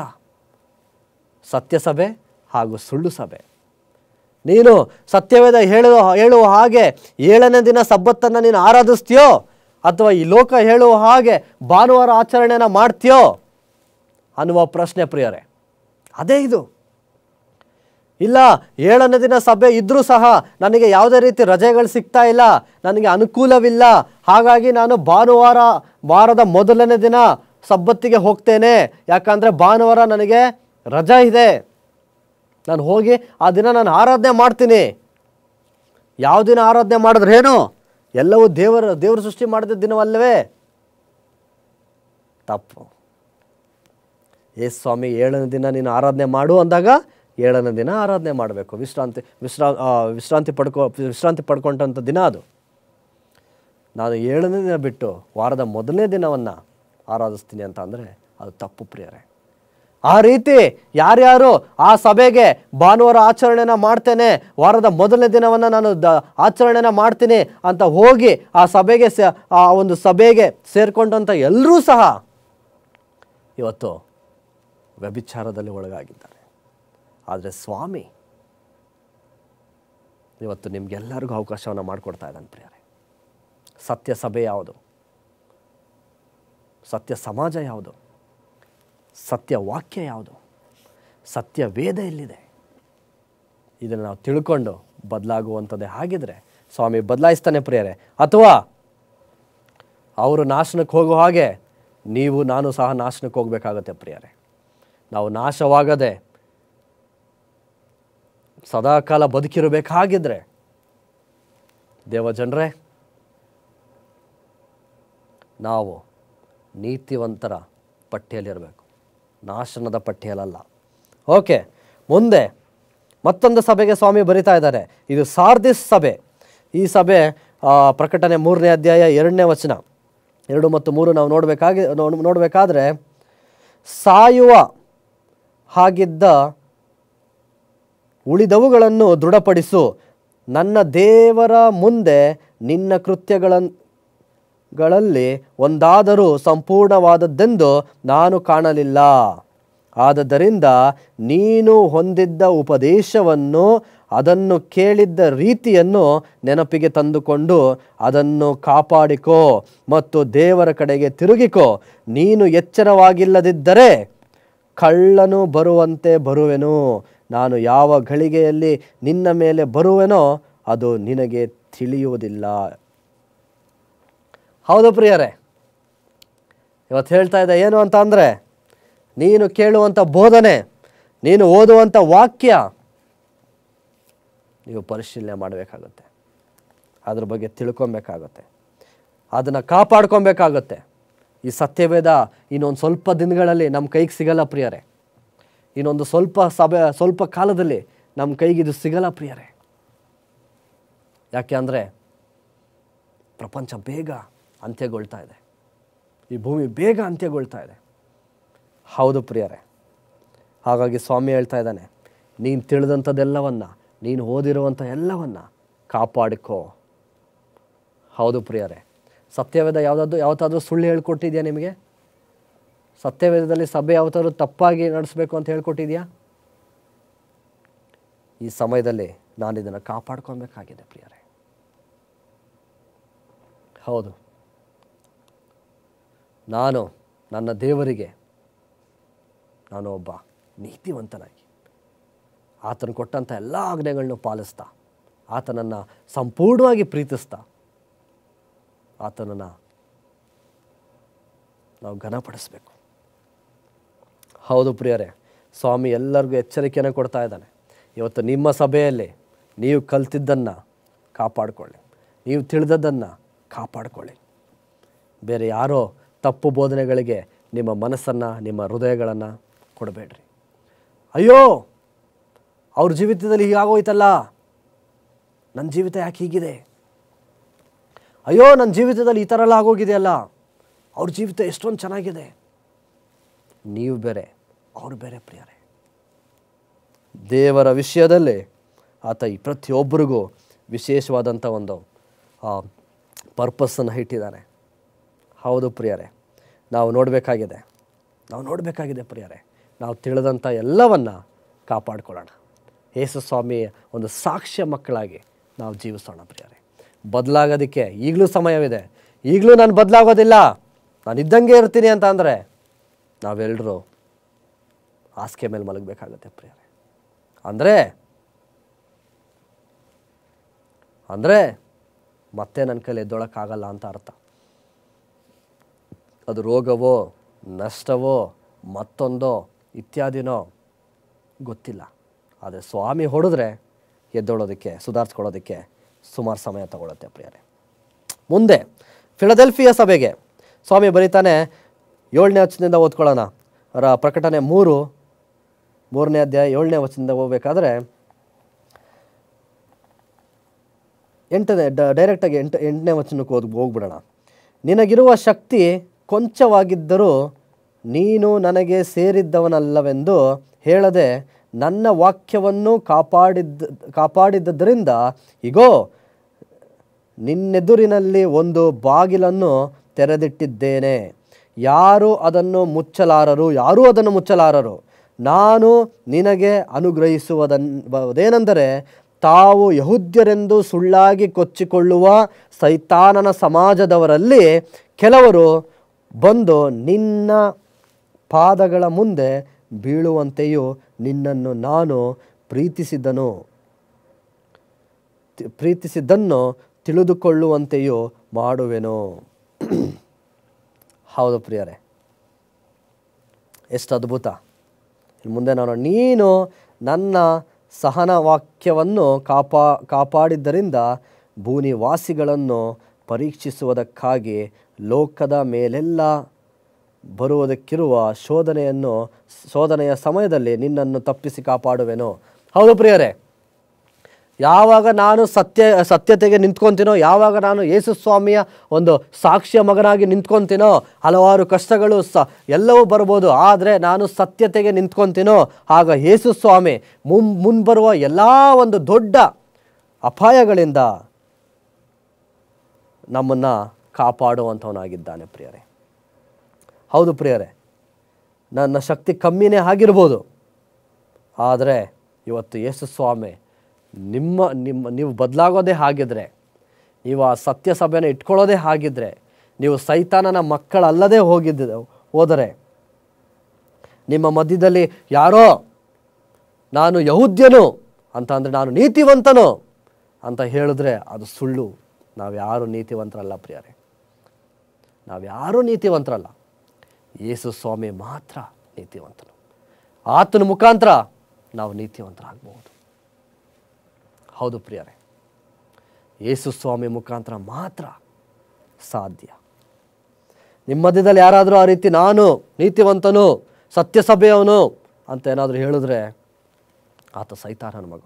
ಸತ್ಯ ಸಭೆ ಹಾಗೂ ಸುಳ್ಳು ಸಭೆ. ನೀನು ಸತ್ಯವೇದ ಹೇಳುವ ಹಾಗೆ 7ನೇ ದಿನ ಸಬ್ಬತ್ತನ್ನು ನೀನು ಆರಾಧಿಸ್ತೀಯೋ, ಅಥವಾ ಈ ಲೋಕ ಹೇಳುವ ಹಾಗೆ ಭಾನುವಾರ ಆಚರಣೆನ ಮಾಡ್ತೀಯೋ ಅನ್ನುವ ಪ್ರಶ್ನೆ ಪ್ರಿಯರೇ. ಅದೇ ಇದು. ಇಲ್ಲ 7ನೇ ದಿನ ಸಭೆ ಇದ್ರೂ ಸಹ ನನಗೆ ಯಾವುದೇ ರೀತಿ ರಜೆಗಳು ಸಿಗ್ತಾ ಇಲ್ಲ, ನನಗೆ ಅನುಕೂಲವಿಲ್ಲ, ಹಾಗಾಗಿ ನಾನು ವಾರದ ಮೊದಲನೇ ದಿನ ಸಬ್ಬತ್ತಿಗೆ ಹೋಗ್ತೇನೆ, ಯಾಕಂದರೆ ಭಾನುವಾರ ನನಗೆ ರಜಾ ಇದೆ, ನಾನು ಹೋಗಿ ಆ ದಿನ ನಾನು ಆರಾಧನೆ ಮಾಡ್ತೀನಿ. ಯಾವ ದಿನ ಆರಾಧನೆ ಮಾಡಿದ್ರೇನು? ಎಲ್ಲವೂ ದೇವರು ಸೃಷ್ಟಿ ಮಾಡಿದ ದಿನವಲ್ಲವೇ? ತಪ್ಪು. ಯೇಸು ಸ್ವಾಮಿ 7ನೇ ದಿನ ನೀನು ಆರಾಧನೆ ಮಾಡು ಅಂದಾಗ 7ನೇ ದಿನ ಆರಾಧನೆ ಮಾಡಬೇಕು. ವಿಶ್ರಾಂತಿ ಪಡ್ಕೊಂಡಂಥ ದಿನ ಅದು. ನಾನು 7ನೇ ದಿನ ಬಿಟ್ಟು ವಾರದ ಮೊದಲನೇ ದಿನವನ್ನು ಆರಾಧಿಸ್ತೀನಿ ಅಂತ ಅಂದರೆ ಅದು ತಪ್ಪು ಪ್ರಿಯರೇ. ಆ ರೀತಿ ಯಾರ್ಯಾರು ಆ ಸಭೆಗೆ ಭಾನುವಾರ ಆಚರಣೆನ ಮಾಡ್ತೇನೆ, ವಾರದ ಮೊದಲನೇ ದಿನವನ್ನು ನಾನು ಆಚರಣೆನ ಮಾಡ್ತೀನಿ ಅಂತ ಹೋಗಿ ಆ ಒಂದು ಸಭೆಗೆ ಸೇರಿಕೊಂಡಂಥ ಎಲ್ಲರೂ ಸಹ ಇವತ್ತು ವ್ಯಭಿಚಾರದಲ್ಲಿ ಒಳಗಾಗಿದ್ದಾರೆ. ಆದರೆ ಸ್ವಾಮಿ ಇವತ್ತು ನಿಮಗೆಲ್ಲರಿಗೂ ಅವಕಾಶವನ್ನು ಮಾಡಿಕೊಡ್ತಾ ಇದ್ದಾನೆ ಪ್ರಿಯರೇ. ಸತ್ಯ ಸಭೆ ಯಾವುದು? ಸತ್ಯ ಸಮಾಜ ಯಾವುದು? ಸತ್ಯ ವಾಕ್ಯ ಯಾವುದು? ಸತ್ಯ ವೇದ ಎಲ್ಲಿದೆ? ಇದನ್ನು ನಾವು ತಿಳ್ಕೊಂಡು ಬದಲಾಗುವಂಥದ್ದೇ ಆಗಿದ್ರೆ ಸ್ವಾಮಿ ಬದಲಾಯಿಸ್ತಾನೆ ಪ್ರಿಯರೇ. ಅಥವಾ ಅವರು ನಾಶನಕ್ಕೆ ಹೋಗೋ ಹಾಗೆ ನೀವು ನಾನು ಸಹ ನಾಶನಕ್ಕೆ ಹೋಗಬೇಕಾಗತ್ತೆ ಪ್ರಿಯರೇ. ನಾವು ನಾಶವಾಗದೆ ಸದಾಕಾಲ ಬದುಕಿರಬೇಕಾಗಿದ್ರೆ ದೇವಜನರೇ, ನಾವು ನೀತಿವಂತರ ಪಟ್ಟಿಯಲ್ಲಿರಬೇಕು, ನಾಶನದ ಪಟ್ಟಿಯಲ್ಲ. ಓಕೆ, ಮುಂದೆ ಮತ್ತೊಂದು ಸಭೆಗೆ ಸ್ವಾಮಿ ಬರಿತಾ ಇದ್ದಾರೆ. ಇದು ಸಾರ್ದಿಸ್ ಸಭೆ. ಈ ಸಭೆ ಪ್ರಕಟಣೆ 3ನೇ ಅಧ್ಯಾಯ 2ನೇ ವಚನ 2 ಮತ್ತು 3 ನಾವು ನೋಡಬೇಕಾದ್ರೆ, ಸಾಯುವ ಹಾಗಿದ್ದ ಉಳಿದವುಗಳನ್ನು ದೃಢಪಡಿಸು, ನನ್ನ ದೇವರ ಮುಂದೆ ನಿನ್ನ ಕೃತ್ಯಗಳಲ್ಲಿ ಒಂದಾದರೂ ಸಂಪೂರ್ಣವಾದದ್ದೆಂದು ನಾನು ಕಾಣಲಿಲ್ಲ. ಆದದರಿಂದ ನೀನು ಹೊಂದಿದ್ದ ಉಪದೇಶವನ್ನು, ಅದನ್ನು ಕೇಳಿದ್ದ ರೀತಿಯನ್ನು ನೆನಪಿಗೆ ತಂದುಕೊಂಡು ಅದನ್ನು ಕಾಪಾಡಿಕೋ ಮತ್ತು ದೇವರ ಕಡೆಗೆ ತಿರುಗಿಕೋ. ನೀನು ಎಚ್ಚರವಾಗಿಲ್ಲದಿದ್ದರೆ ಕಳ್ಳನು ಬರುವಂತೆ ಬರುವೆನು. ನಾನು ಯಾವ ಘಳಿಗೆಯಲ್ಲಿ ನಿನ್ನ ಮೇಲೆ ಬರುವೆನೋ ಅದು ನಿನಗೆ ತಿಳಿಯುವುದಿಲ್ಲ. ಹೌದು ಪ್ರಿಯರೇ, ಇವತ್ತು ಹೇಳ್ತಾ ಇದ್ದ ಏನು ಅಂತ ಅಂದರೆ, ನೀನು ಕೇಳುವಂಥ ಬೋಧನೆ, ನೀನು ಓದುವಂಥ ವಾಕ್ಯ ನೀವು ಪರಿಶೀಲನೆ ಮಾಡಬೇಕಾಗುತ್ತೆ, ಅದ್ರ ಬಗ್ಗೆ ತಿಳ್ಕೊಬೇಕಾಗುತ್ತೆ, ಅದನ್ನು ಕಾಪಾಡ್ಕೊಬೇಕಾಗುತ್ತೆ. ಈ ಸತ್ಯವೇದ ಇನ್ನೊಂದು ಸ್ವಲ್ಪ ದಿನಗಳಲ್ಲಿ ನಮ್ಮ ಕೈಗೆ ಸಿಗಲ್ಲ ಪ್ರಿಯರೇ. ಇನ್ನೊಂದು ಸ್ವಲ್ಪ ಕಾಲದಲ್ಲಿ ನಮ್ಮ ಕೈಗಿದು ಸಿಗಲ್ಲ ಪ್ರಿಯರೇ. ಯಾಕೆ ಅಂದರೆ ಪ್ರಪಂಚ ಬೇಗ ಅಂತ್ಯಗೊಳ್ತಾ ಇದೆ, ಈ ಭೂಮಿ ಬೇಗ ಅಂತ್ಯಗೊಳ್ತಾ ಇದೆ. ಹೌದು ಪ್ರಿಯರೇ, ಹಾಗಾಗಿ ಸ್ವಾಮಿ ಹೇಳ್ತಾ ಇದ್ದಾನೆ, ನೀನು ತಿಳಿದಂಥದ್ದೆಲ್ಲವನ್ನು, ನೀನು ಓದಿರುವಂಥ ಎಲ್ಲವನ್ನು ಕಾಪಾಡಿಕೋ. ಹೌದು ಪ್ರಿಯರೇ, ಸತ್ಯವೇದ ಯಾವತ್ತಾದರೂ ಸುಳ್ಳು ಹೇಳ್ಕೊಟ್ಟಿದೆಯಾ ನಿಮಗೆ? ಸತ್ಯವೇದದಲ್ಲಿ ಸಭೆ ಯಾವತ್ತಾದ್ರೂ ತಪ್ಪಾಗಿ ನಡೆಸಬೇಕು ಅಂತ ಹೇಳ್ಕೊಟ್ಟಿದೆಯಾ? ಈ ಸಮಯದಲ್ಲಿ ನಾನು ಇದನ್ನು ಕಾಪಾಡ್ಕೊಬೇಕಾಗಿದೆ ಪ್ರಿಯರೇ. ಹೌದು, ನಾನು ನನ್ನ ದೇವರಿಗೆ ನಾನು ಒಬ್ಬ ನೀತಿವಂತನಾಗಿ ಆತನು ಕೊಟ್ಟಂಥ ಎಲ್ಲ ಆಜ್ಞೆಗಳನ್ನು ಪಾಲಿಸ್ತಾ, ಆತನನ್ನು ಸಂಪೂರ್ಣವಾಗಿ ಪ್ರೀತಿಸ್ತಾ, ಆತನನ್ನು ನಾವು ಘನಪಡಿಸಬೇಕು. ಹೌದು ಪ್ರಿಯರೇ, ಸ್ವಾಮಿ ಎಲ್ಲರಿಗೂ ಎಚ್ಚರಿಕೆಯನ್ನು ಕೊಡ್ತಾ ಇದ್ದಾನೆ. ಇವತ್ತು ನಿಮ್ಮ ಸಭೆಯಲ್ಲಿ ನೀವು ಕಲ್ತಿದ್ದನ್ನು ಕಾಪಾಡಿಕೊಳ್ಳಿ, ನೀವು ತಿಳಿದದ್ದನ್ನು ಕಾಪಾಡಿಕೊಳ್ಳಿ. ಬೇರೆ ಯಾರೋ ತಪ್ಪು ಬೋಧನೆಗಳಿಗೆ ನಿಮ್ಮ ಮನಸ್ಸನ್ನು, ನಿಮ್ಮ ಹೃದಯಗಳನ್ನು ಕೊಡಬೇಡ್ರಿ. ಅಯ್ಯೋ, ಅವ್ರ ಜೀವಿತದಲ್ಲಿ ಹೀಗಾಗೋಯ್ತಲ್ಲ, ನನ್ನ ಜೀವಿತ ಯಾಕೆ ಹೀಗಿದೆ? ಅಯ್ಯೋ, ನನ್ನ ಜೀವಿತದಲ್ಲಿ ಈ ಥರ ಎಲ್ಲ ಆಗೋಗಿದೆಯಲ್ಲ, ಅವ್ರ ಜೀವಿತ ಎಷ್ಟೊಂದು ಚೆನ್ನಾಗಿದೆ. ನೀವು ಬೇರೆ, ಅವರು ಬೇರೆ ಪ್ರಿಯರೇ. ದೇವರ ವಿಷಯದಲ್ಲಿ ಆತ ಈ ಪ್ರತಿಯೊಬ್ಬರಿಗೂ ವಿಶೇಷವಾದಂಥ ಒಂದು ಪರ್ಪಸ್ಸನ್ನು ಇಟ್ಟಿದ್ದಾನೆ. ಹೌದು ಪ್ರಿಯರೇ, ನಾವು ನೋಡಬೇಕಾಗಿದೆ ಪ್ರಿಯರೇ. ನಾವು ತಿಳಿದಂಥ ಎಲ್ಲವನ್ನು ಕಾಪಾಡಿಕೊಳ್ಳೋಣ. ಯೇಸು ಸ್ವಾಮಿ ಒಂದು ಸಾಕ್ಷ್ಯ ಮಕ್ಕಳಾಗಿ ನಾವು ಜೀವಿಸೋಣ ಪ್ರಿಯರೇ. ಬದಲಾಗೋದಕ್ಕೆ ಈಗಲೂ ಸಮಯವಿದೆ. ಈಗಲೂ ನಾನು ಬದಲಾಗೋದಿಲ್ಲ, ನಾನು ಇದ್ದಂಗೆ ಇರ್ತೀನಿ ಅಂತ ಅಂದರೆ ನಾವೆಲ್ಲರೂ ಹಾಸಿಗೆ ಮೇಲೆ ಮಲಗಬೇಕಾಗತ್ತೆ ಪ್ರಿಯರೇ. ಅಂದರೆ ಅಂದರೆ ಮತ್ತೆ ನನ್ನ ಕೈಲಿ ಎದ್ದೊಳಕ್ಕಾಗಲ್ಲ ಅಂತ ಅರ್ಥ. ಅದು ರೋಗವೋ, ನಷ್ಟವೋ, ಮತ್ತೊಂದೋ ಇತ್ಯಾದಿನೋ ಗೊತ್ತಿಲ್ಲ. ಆದರೆ ಸ್ವಾಮಿ ಹೊಡೆದ್ರೆ ಎದ್ದೊಳೋದಕ್ಕೆ, ಸುಧಾರಿಸ್ಕೊಳ್ಳೋದಕ್ಕೆ ಸುಮಾರು ಸಮಯ ತಗೊಳುತ್ತೆ ಪ್ರಿಯರೇ. ಮುಂದೆ ಫಿಲಡೆಲ್ಫಿಯ ಸಭೆಗೆ ಸ್ವಾಮಿ ಬರೀತಾನೆ, 7ನೇ ವಚನದಿಂದ ಓದ್ಕೊಳ್ಳೋಣ. ಪ್ರಕಟಣೆ 3ನೇ ಅಧ್ಯಾಯ 7ನೇ ವಚನದಿಂದ ಹೋಗ್ಬೇಕಾದ್ರೆ ಡೈರೆಕ್ಟಾಗಿ 8ನೇ ವಚನಕ್ಕೆ ಹೋಗ್ಬಿಡೋಣ. ನಿನಗಿರುವ ಶಕ್ತಿ ಕೊಂಚವಾಗಿದ್ದರೂ ನೀನು ನನಗೆ ಸೇರಿದ್ದವನಲ್ಲವೆಂದು ಹೇಳದೆ ನನ್ನ ವಾಕ್ಯವನ್ನು ಕಾಪಾಡಿದ್ದರಿಂದ ಇಗೋ ನಿನ್ನೆದುರಿನಲ್ಲಿ ಒಂದು ಬಾಗಿಲನ್ನು ತೆರೆದಿಟ್ಟಿದ್ದೇನೆ, ಯಾರೂ ಅದನ್ನು ಮುಚ್ಚಲಾರರು. ನಾನು ನಿನಗೆ ಅನುಗ್ರಹಿಸುವುದೇನೆಂದರೆ, ತಾವು ಯಹೂದ್ಯರೆಂದು ಸುಳ್ಳಾಗಿ ಕೊಚ್ಚಿಕೊಳ್ಳುವ ಸೈತಾನನ ಸಮಾಜದವರಲ್ಲಿ ಕೆಲವರು ಬಂದು ನಿನ್ನ ಪಾದಗಳ ಮುಂದೆ ಬೀಳುವಂತೆಯೂ ನಿನ್ನನ್ನು ನಾನು ಪ್ರೀತಿಸಿದ್ದನ್ನು ತಿಳಿದುಕೊಳ್ಳುವಂತೆಯೂ ಮಾಡುವೆನು. ಹೌದು ಪ್ರಿಯರೇ, ಎಷ್ಟು ಅದ್ಭುತ. ಮುಂದೆ ನಾನು, ನೀನು ನನ್ನ ಸಹನ ವಾಕ್ಯವನ್ನು ಕಾಪಾಡಿದ್ದರಿಂದ ಭೂನಿವಾಸಿಗಳನ್ನು ಪರೀಕ್ಷಿಸುವುದಕ್ಕಾಗಿ ಲೋಕದ ಮೇಲೆಲ್ಲ ಬರುವುದಕ್ಕಿರುವ ಶೋಧನೆಯ ಸಮಯದಲ್ಲಿ ನಿನ್ನನ್ನು ತಪ್ಪಿಸಿ ಕಾಪಾಡುವೆನು. ಹೌದು ಪ್ರಿಯರೇ, ಯಾವಾಗ ನಾನು ಸತ್ಯತೆಗೆ ನಿಂತ್ಕೊತೀನೋ, ಯಾವಾಗ ನಾನು ಯೇಸು ಸ್ವಾಮಿಯ ಒಂದು ಸಾಕ್ಷ್ಯ ಮಗನಾಗಿ ನಿಂತ್ಕೊತೀನೋ, ಹಲವಾರು ಕಷ್ಟಗಳು ಎಲ್ಲವೂ ಬರ್ಬೋದು, ಆದರೆ ನಾನು ಸತ್ಯತೆಗೆ ನಿಂತ್ಕೊತೀನೋ ಆಗ ಯೇಸು ಸ್ವಾಮಿ ಮುಂಬರುವ ಎಲ್ಲ ಒಂದು ದೊಡ್ಡ ಅಪಾಯಗಳಿಂದ ನಮ್ಮನ್ನು ಕಾಪಾಡುವಂಥವನಾಗಿದ್ದಾನೆ ಪ್ರಿಯರೇ. ಹೌದು ಪ್ರಿಯರೇ, ನನ್ನ ಶಕ್ತಿ ಕಮ್ಮಿನೇ ಆಗಿರ್ಬೋದು, ಆದರೆ ಇವತ್ತು ಯೇಸು ಸ್ವಾಮಿ ನೀವು ಬದಲಾಗೋದೇ ಹಾಗಿದ್ರೆ, ನೀವು ಆ ಸತ್ಯ ಸಭೆಯನ್ನು ಇಟ್ಕೊಳ್ಳೋದೇ ಹಾಗಿದ್ರೆ, ನೀವು ಸೈತಾನನ ಮಕ್ಕಳಲ್ಲದೆ ಹೋದರೆ, ನಿಮ್ಮ ಮಧ್ಯದಲ್ಲಿ ಯಾರೋ ನಾನು ಯಹೂದ್ಯನು ಅಂತ ಅಂದರೆ, ನಾನು ನೀತಿವಂತನು ಅಂತ ಹೇಳಿದ್ರೆ ಅದು ಸುಳ್ಳು. ನಾವ್ಯಾರೂ ನೀತಿವಂತರಲ್ಲ ಪ್ರಿಯರೇ, ನಾವ್ಯಾರೂ ನೀತಿವಂತರಲ್ಲ. ಯೇಸು ಸ್ವಾಮಿ ಮಾತ್ರ ನೀತಿವಂತನು. ಆತನ ಮುಖಾಂತರ ನಾವು ನೀತಿವಂತರಾಗಬಹುದು. ಹೌದು ಪ್ರಿಯರೇ, ಯೇಸು ಸ್ವಾಮಿ ಮುಖಾಂತರ ಮಾತ್ರ ಸಾಧ್ಯ. ನಿಮ್ಮ ಮಧ್ಯದಲ್ಲಿ ಯಾರಾದರೂ ಆ ರೀತಿ ನಾನು ನೀತಿವಂತನು, ಸತ್ಯಸಭೆಯವನು ಅಂತ ಏನಾದರೂ ಹೇಳಿದ್ರೆ ಆತ ಸೈತಾನನ ಮಗ.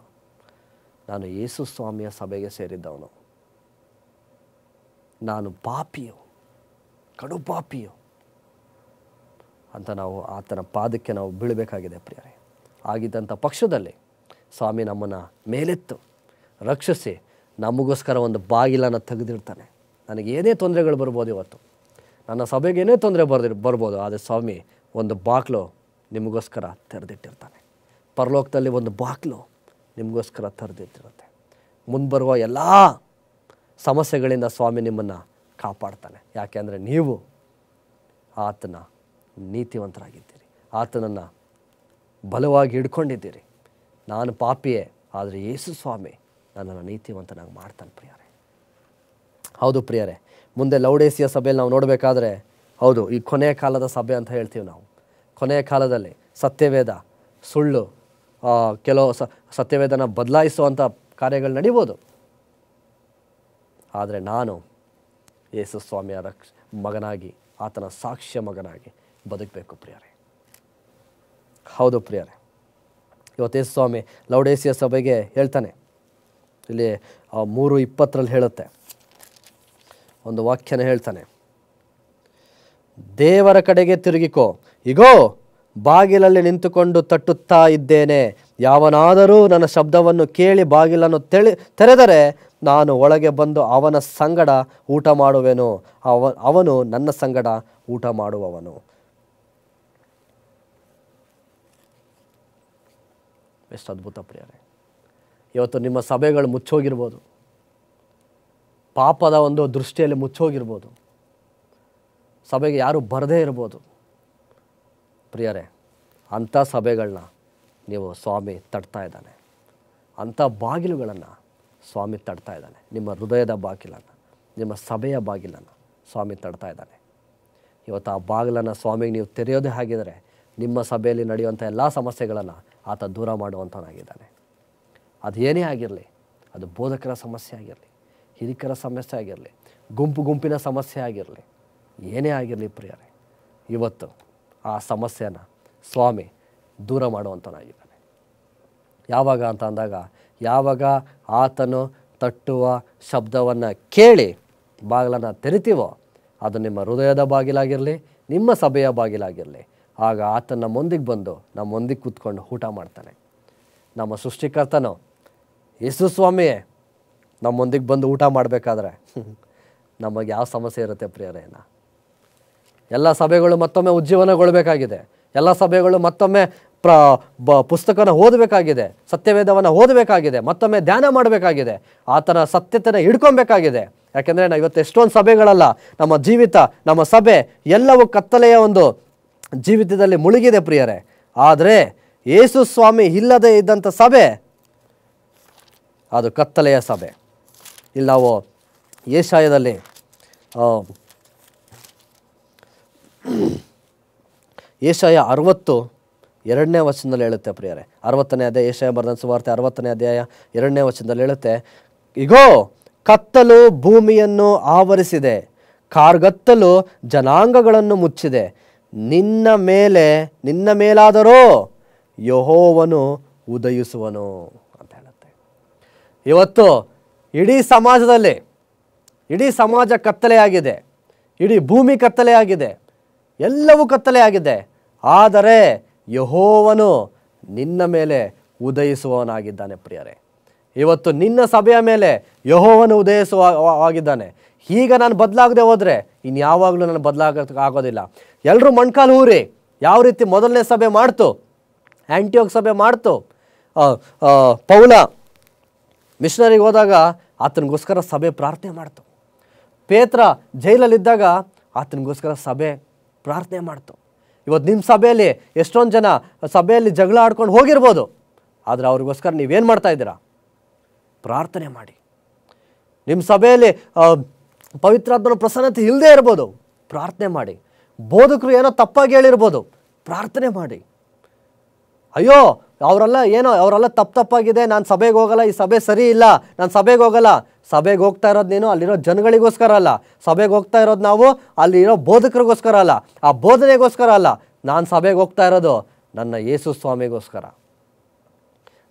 ನಾನು ಯೇಸು ಸ್ವಾಮಿಯ ಸಭೆಗೆ ಸೇರಿದ್ದವನು, ನಾನು ಪಾಪಿಯು, ಕಡು ಪಾಪಿಯು ಅಂತ ನಾವು ಆತನ ಪಾದಕ್ಕೆ ನಾವು ಬೀಳಬೇಕಾಗಿದೆ ಪ್ರಿಯರೇ. ಆಗಿದ್ದಂಥ ಪಕ್ಷದಲ್ಲಿ ಸ್ವಾಮಿ ನಮ್ಮನ್ನು ಮೇಲೆತ್ತು ರಕ್ಷಿಸಿ ನಮಗೋಸ್ಕರ ಒಂದು ಬಾಗಿಲನ್ನು ತೆಗೆದಿರ್ತಾನೆ. ನನಗೆ ಏನೇ ತೊಂದರೆಗಳು ಬರ್ಬೋದು, ಇವತ್ತು ನನ್ನ ಸಭೆಗೆ ಏನೇ ತೊಂದರೆ ಬರ್ಬೋದು, ಆದರೆ ಸ್ವಾಮಿ ಒಂದು ಬಾಗಿಲು ನಿಮಗೋಸ್ಕರ ತೆರೆದಿಟ್ಟಿರ್ತಾನೆ. ಪರಲೋಕದಲ್ಲಿ ಒಂದು ಬಾಗಿಲು ನಿಮಗೋಸ್ಕರ ತೆರೆದಿಟ್ಟಿರುತ್ತೆ. ಮುಂಬರುವ ಎಲ್ಲ ಸಮಸ್ಯೆಗಳಿಂದ ಸ್ವಾಮಿ ನಿಮ್ಮನ್ನು ಕಾಪಾಡ್ತಾನೆ. ಯಾಕೆಂದರೆ ನೀವು ಆತನ ನೀತಿವಂತರಾಗಿದ್ದೀರಿ, ಆತನನ್ನು ಬಲವಾಗಿ ಹಿಡ್ಕೊಂಡಿದ್ದೀರಿ. ನಾನು ಪಾಪಿಯೇ, ಆದರೆ ಯೇಸು ಸ್ವಾಮಿ ನನ್ನನ್ನು ನೀತಿವಂತನಾಗಿ ಮಾಡ್ತಾನೆ ಪ್ರಿಯರೇ. ಹೌದು ಪ್ರಿಯರೇ, ಮುಂದೆ ಲೌಡೇಸಿಯ ಸಭೆಯಲ್ಲಿ ನಾವು ನೋಡಬೇಕಾದ್ರೆ, ಹೌದು ಈ ಕೊನೆಯ ಕಾಲದ ಸಭೆ ಅಂತ ಹೇಳ್ತೀವಿ ನಾವು. ಕೊನೆಯ ಕಾಲದಲ್ಲಿ ಸತ್ಯವೇದ ಸುಳ್ಳು, ಕೆಲವು ಸತ್ಯವೇದನ ಬದಲಾಯಿಸುವಂಥ ಕಾರ್ಯಗಳು ನಡೀಬೋದು. ಆದರೆ ನಾನು ಯೇಸು ಸ್ವಾಮಿಯ ಮಗನಾಗಿ, ಆತನ ಸಾಕ್ಷ್ಯ ಮಗನಾಗಿ ಬದುಕಬೇಕು ಪ್ರಿಯರೇ. ಹೌದು ಪ್ರಿಯರೇ, ಇವತ್ತು ಯೇಸು ಸ್ವಾಮಿ ಲೌಡೇಸಿಯ ಸಭೆಗೆ ಹೇಳ್ತಾನೆ. ಇಲ್ಲಿ 3:20 ಹೇಳುತ್ತೆ, ಒಂದು ವಾಕ್ಯನ ಹೇಳ್ತಾನೆ, ದೇವರ ಕಡೆಗೆ ತಿರುಗಿಕೋ, ಇಗೋ ಬಾಗಿಲಲ್ಲಿ ನಿಂತುಕೊಂಡು ತಟ್ಟುತ್ತಾ ಇದ್ದೇನೆ. ಯಾವನಾದರೂ ನನ್ನ ಶಬ್ದವನ್ನು ಕೇಳಿ ಬಾಗಿಲನ್ನು ತೆರೆದರೆ ನಾನು ಒಳಗೆ ಬಂದು ಅವನ ಸಂಗಡ ಊಟ ಮಾಡುವೆನು, ಅವನು ನನ್ನ ಸಂಗಡ ಊಟ ಮಾಡುವವನು. ಎಷ್ಟು ಅದ್ಭುತ ಪ್ರಿಯರೇ. ಇವತ್ತು ನಿಮ್ಮ ಸಭೆಗಳು ಮುಚ್ಚೋಗಿರ್ಬೋದು, ಪಾಪದ ಒಂದು ದೃಷ್ಟಿಯಲ್ಲಿ ಮುಚ್ಚೋಗಿರ್ಬೋದು, ಸಭೆಗೆ ಯಾರು ಬರದೇ ಇರ್ಬೋದು. ಪ್ರಿಯರೇ, ಅಂಥ ಸಭೆಗಳನ್ನ ನೀವು ಸ್ವಾಮಿ ತಟ್ತಾ ಇದ್ದಾನೆ. ಅಂಥ ಬಾಗಿಲುಗಳನ್ನು ಸ್ವಾಮಿ ತಡ್ತಾ ಇದ್ದಾನೆ. ನಿಮ್ಮ ಹೃದಯದ ಬಾಗಿಲನ್ನು, ನಿಮ್ಮ ಸಭೆಯ ಬಾಗಿಲನ್ನು ಸ್ವಾಮಿ ತಡ್ತಾ ಇದ್ದಾನೆ. ಇವತ್ತು ಆ ಬಾಗಿಲನ್ನು ಸ್ವಾಮಿಗೆ ನೀವು ತೆರೆಯೋದೇ ಆಗಿದರೆ ನಿಮ್ಮ ಸಭೆಯಲ್ಲಿ ನಡೆಯುವಂಥ ಎಲ್ಲ ಸಮಸ್ಯೆಗಳನ್ನು ಆತ ದೂರ ಮಾಡುವಂಥವನಾಗಿದ್ದಾನೆ. ಅದು ಏನೇ ಆಗಿರಲಿ, ಅದು ಬೋಧಕರ ಸಮಸ್ಯೆ ಆಗಿರಲಿ, ಹಿರಿಕರ ಸಮಸ್ಯೆ ಆಗಿರಲಿ, ಗುಂಪಿನ ಸಮಸ್ಯೆ ಆಗಿರಲಿ, ಏನೇ ಆಗಿರಲಿ ಪ್ರಿಯರೇ, ಇವತ್ತು ಆ ಸಮಸ್ಯೆನ ಸ್ವಾಮಿ ದೂರ ಮಾಡುವಂಥವನಾಗಿದ್ದಾನೆ. ಯಾವಾಗ ಅಂತ ಅಂದಾಗ, ಯಾವಾಗ ಆತನು ತಟ್ಟುವ ಶಬ್ದವನ್ನು ಕೇಳಿ ಬಾಗಿಲನ್ನು ತೆರಿತೀವೋ, ಅದು ನಿಮ್ಮ ಹೃದಯದ ಬಾಗಿಲಾಗಿರಲಿ, ನಿಮ್ಮ ಸಭೆಯ ಬಾಗಿಲಾಗಿರಲಿ, ಆಗ ಆತನ ಮುಂದಿಗೆ ಬಂದು ನಮ್ಮ ಮುಂದಿಗೆ ಕೂತ್ಕೊಂಡು ಊಟ ಮಾಡ್ತಾನೆ. ನಮ್ಮ ಸೃಷ್ಟಿಕರ್ತನು ಯೇಸು ಸ್ವಾಮಿಯೇ ನಮ್ಮ ಮುಂದಿಗೆ ಬಂದು ಊಟ ಮಾಡಬೇಕಾದ್ರೆ ನಮಗೆ ಯಾವ ಸಮಸ್ಯೆ ಇರುತ್ತೆ ಪ್ರಿಯರೇನ? ಎಲ್ಲ ಸಭೆಗಳು ಮತ್ತೊಮ್ಮೆ ಉಜ್ಜೀವನಗೊಳ್ಳಬೇಕಾಗಿದೆ. ಎಲ್ಲ ಸಭೆಗಳು ಮತ್ತೊಮ್ಮೆ ಪುಸ್ತಕನ ಓದಬೇಕಾಗಿದೆ, ಸತ್ಯವೇದವನ್ನು ಓದಬೇಕಾಗಿದೆ, ಮತ್ತೊಮ್ಮೆ ಧ್ಯಾನ ಮಾಡಬೇಕಾಗಿದೆ, ಆತನ ಸತ್ಯತೆಯನ್ನು ಹಿಡ್ಕೊಬೇಕಾಗಿದೆ. ಯಾಕೆಂದರೆ ನಾವು ಇವತ್ತು ಎಷ್ಟೊಂದು ಸಭೆಗಳಲ್ಲ, ನಮ್ಮ ಜೀವಿತ, ನಮ್ಮ ಸಭೆ ಎಲ್ಲವೂ ಕತ್ತಲೆಯ ಒಂದು ಜೀವಿತದಲ್ಲಿ ಮುಳುಗಿದೆ ಪ್ರಿಯರೇ. ಆದರೆ ಯೇಸು ಸ್ವಾಮಿ ಇಲ್ಲದೆ ಇದ್ದಂಥ ಸಭೆ ಅದು ಕತ್ತಲೆಯ ಸಭೆ. ಇಲ್ಲಿ ನಾವು ಯೆಶಾಯದಲ್ಲಿ ಯೆಶಾಯ 62ನೇ ವಚನದಲ್ಲಿ ಹೇಳುತ್ತೆ ಪ್ರಿಯರೇ, 60ನೇ ಅಧ್ಯಾಯ, ಯೆಶಾಯ ಬರೆದ ಸುವಾರ್ತೆ 60ನೇ ಅಧ್ಯಾಯ 2ನೇ ವಚನದಲ್ಲಿ ಹೇಳುತ್ತೆ, ಇಗೋ ಕತ್ತಲು ಭೂಮಿಯನ್ನು ಆವರಿಸಿದೆ, ಕಾರ್ಗತ್ತಲು ಜನಾಂಗಗಳನ್ನು ಮುಚ್ಚಿದೆ, ನಿನ್ನ ಮೇಲಾದರೋ ಯೆಹೋವನು ಉದಯಿಸುವನು ಅಂತ ಹೇಳುತ್ತೆ. ಇವತ್ತು ಇಡೀ ಸಮಾಜ ಕತ್ತಲೆಯಾಗಿದೆ, ಇಡೀ ಭೂಮಿ ಕತ್ತಲೆಯಾಗಿದೆ, ಎಲ್ಲವೂ ಕತ್ತಲೆಯಾಗಿದೆ. ಆದರೆ ಯೆಹೋವನು ನಿನ್ನ ಮೇಲೆ ಉದಯಿಸುವವನಾಗಿದ್ದಾನೆ ಪ್ರಿಯರೇ. ಇವತ್ತು ನಿನ್ನ ಸಭೆಯ ಮೇಲೆ ಯೆಹೋವನು ಉದಯಿಸುವಾಗಿದ್ದಾನೆ. ಈಗ ನಾನು ಬದಲಾಗದೆ ಹೋದರೆ ಇನ್ಯಾವಾಗಲೂ ನಾನು ಆಗೋದಿಲ್ಲ. ಎಲ್ಲರೂ ಮೊಣಕಾಲು ಊರಿ ಯಾವ ರೀತಿ ಮೊದಲನೇ ಸಭೆ ಮಾಡ್ತು, ಆಂಟಿಯೋಕ್ ಸಭೆ ಮಾಡ್ತು, ಪೌಲ ಮಿಷನರಿಗೆ ಹೋದಾಗ ಆತನಿಗೋಸ್ಕರ ಸಭೆ ಪ್ರಾರ್ಥನೆ ಮಾಡ್ತು, ಪೇತ್ರ ಜೈಲಲ್ಲಿದ್ದಾಗ ಆತನಿಗೋಸ್ಕರ ಸಭೆ ಪ್ರಾರ್ಥನೆ ಮಾಡ್ತು. ಇವತ್ತು ನಿಮ್ಮ ಸಭೆಯಲ್ಲಿ ಎಷ್ಟೊಂದು ಜನ ಸಭೆಯಲ್ಲಿ ಜಗಳ ಆಡ್ಕೊಂಡು ಹೋಗಿರ್ಬೋದು, ಆದರೆ ಅವ್ರಿಗೋಸ್ಕರ ನೀವೇನು ಮಾಡ್ತಾ ಇದ್ದೀರಾ? ಪ್ರಾರ್ಥನೆ ಮಾಡಿ. ನಿಮ್ಮ ಸಭೆಯಲ್ಲಿ ಪವಿತ್ರಾತ್ಮನ ಪ್ರಸನ್ನತೆ ಇಲ್ಲದೆ ಇರ್ಬೋದು, ಪ್ರಾರ್ಥನೆ ಮಾಡಿ. ಬೋಧಕರು ಏನೋ ತಪ್ಪಾಗಿ ಹೇಳಿರ್ಬೋದು, ಪ್ರಾರ್ಥನೆ ಮಾಡಿ. ಅಯ್ಯೋ ಅವರೆಲ್ಲ ತಪ್ಪಾಗಿದೆ, ನಾನು ಸಭೆಗೆ ಹೋಗಲ್ಲ, ಈ ಸಭೆ ಸರಿ ಇಲ್ಲ, ನಾನು ಸಭೆಗೆ ಹೋಗಲ್ಲ. ಸಭೆಗೆ ಹೋಗ್ತಾ ಇರೋದು ನೀನು ಅಲ್ಲಿರೋ ಜನಗಳಿಗೋಸ್ಕರ ಅಲ್ಲ, ಸಭೆಗೆ ಹೋಗ್ತಾ ಇರೋದು ನಾವು ಅಲ್ಲಿರೋ ಬೋಧಕರಿಗೋಸ್ಕರ ಅಲ್ಲ, ಆ ಬೋಧನೆಗೋಸ್ಕರ ಅಲ್ಲ. ನಾನು ಸಭೆಗೆ ಹೋಗ್ತಾ ಇರೋದು ನನ್ನ ಯೇಸು ಸ್ವಾಮಿಗೋಸ್ಕರ.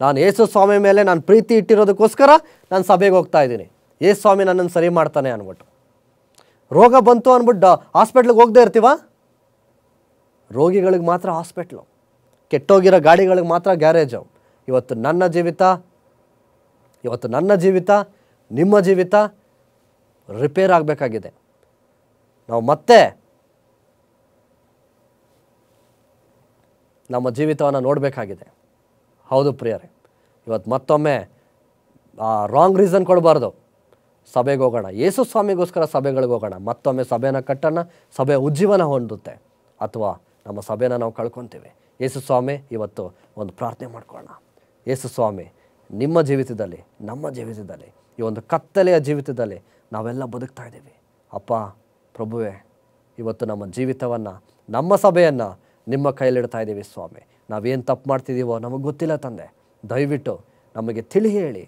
ನಾನು ಯೇಸು ಸ್ವಾಮಿ ಮೇಲೆ ನಾನು ಪ್ರೀತಿ ಇಟ್ಟಿರೋದಕ್ಕೋಸ್ಕರ ನಾನು ಸಭೆಗೆ ಹೋಗ್ತಾ ಇದ್ದೀನಿ. ಯೇಸು ಸ್ವಾಮಿ ನನ್ನನ್ನು ಸರಿ ಮಾಡ್ತಾನೆ ಅಂದ್ಬಿಟ್ಟು. ರೋಗ ಬಂತು ಅಂದ್ಬಿಟ್ಟು ಹಾಸ್ಪಿಟ್ಲಿಗೆ ಹೋಗದೆ ಇರ್ತೀವ? ರೋಗಿಗಳಿಗೆ ಮಾತ್ರ ಹಾಸ್ಪಿಟ್ಲು, ಕೆಟ್ಟೋಗಿರೋ ಗಾಡಿಗಳಿಗೆ ಮಾತ್ರ ಗ್ಯಾರೇಜು. ಇವತ್ತು ನನ್ನ ಜೀವಿತ ನಿಮ್ಮ ಜೀವಿತ ರಿಪೇರ್ ಆಗಬೇಕಾಗಿದೆ. ನಾವು ಮತ್ತೆ ನಮ್ಮ ಜೀವಿತವನ್ನು ನೋಡಬೇಕಾಗಿದೆ. ಹೌದು ಪ್ರಿಯರೇ, ಇವತ್ತು ಮತ್ತೊಮ್ಮೆ ರಾಂಗ್ ರೀಸನ್ ಕೊಡಬಾರ್ದು. ಸಭೆಗೆ ಹೋಗೋಣ, ಯೇಸು ಸ್ವಾಮಿಗೋಸ್ಕರ ಸಭೆಗಳಿಗೆ ಹೋಗೋಣ, ಮತ್ತೊಮ್ಮೆ ಸಭೆನ ಕಟ್ಟೋಣ, ಸಭೆ ಉಜ್ಜೀವನ ಹೊಂದುತ್ತೆ. ಅಥವಾ ನಮ್ಮ ಸಭೆನ ನಾವು ಕಳ್ಕೊತೀವಿ. ಯೇಸು ಸ್ವಾಮಿ ಇವತ್ತು ಒಂದು ಪ್ರಾರ್ಥನೆ ಮಾಡ್ಕೊಳ್ಳೋಣ. ಯೇಸು ಸ್ವಾಮಿ ನಿಮ್ಮ ಜೀವಿತದಲ್ಲಿ, ನಮ್ಮ ಜೀವಿತದಲ್ಲಿ, ಈ ಒಂದು ಕತ್ತಲೆಯ ಜೀವಿತದಲ್ಲಿ ನಾವೆಲ್ಲ ಬದುಕ್ತಾ ಇದ್ದೀವಿ. ಅಪ್ಪ ಪ್ರಭುವೇ, ಇವತ್ತು ನಮ್ಮ ಜೀವಿತವನ್ನು, ನಮ್ಮ ಸಭೆಯನ್ನು ನಿಮ್ಮ ಕೈಲಿಡ್ತಾ ಇದ್ದೀವಿ ಸ್ವಾಮಿ. ನಾವೇನು ತಪ್ಪು ಮಾಡ್ತಿದ್ದೀವೋ ನಮಗೆ ಗೊತ್ತಿಲ್ಲ ತಂದೆ, ದಯವಿಟ್ಟು ನಮಗೆ ತಿಳಿ ಹೇಳಿ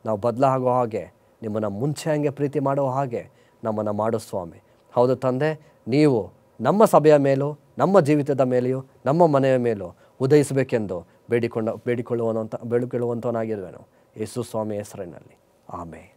ನಾವು ಬದಲಾಗೋ ಹಾಗೆ, ನಿಮ್ಮನ್ನು ಮುಂಚೆ ಹಂಗೆ ಪ್ರೀತಿ ಮಾಡೋ ಹಾಗೆ ನಮ್ಮನ್ನು ಮಾಡೋ ಸ್ವಾಮಿ. ಹೌದು ತಂದೆ, ನೀವು ನಮ್ಮ ಸಭೆಯ ಮೇಲೂ, ನಮ್ಮ ಜೀವಿತದ ಮೇಲೆಯೂ, ನಮ್ಮ ಮನೆಯ ಮೇಲೂ ಉದಯಿಸಬೇಕೆಂದು ಬೇಡಿಕೊಳ್ಳುವಂಥವನಾಗಿರುವೆನು. ಯೇಸು ಸ್ವಾಮಿ ಹೆಸರಿನಲ್ಲಿ ಆಮೇನ್.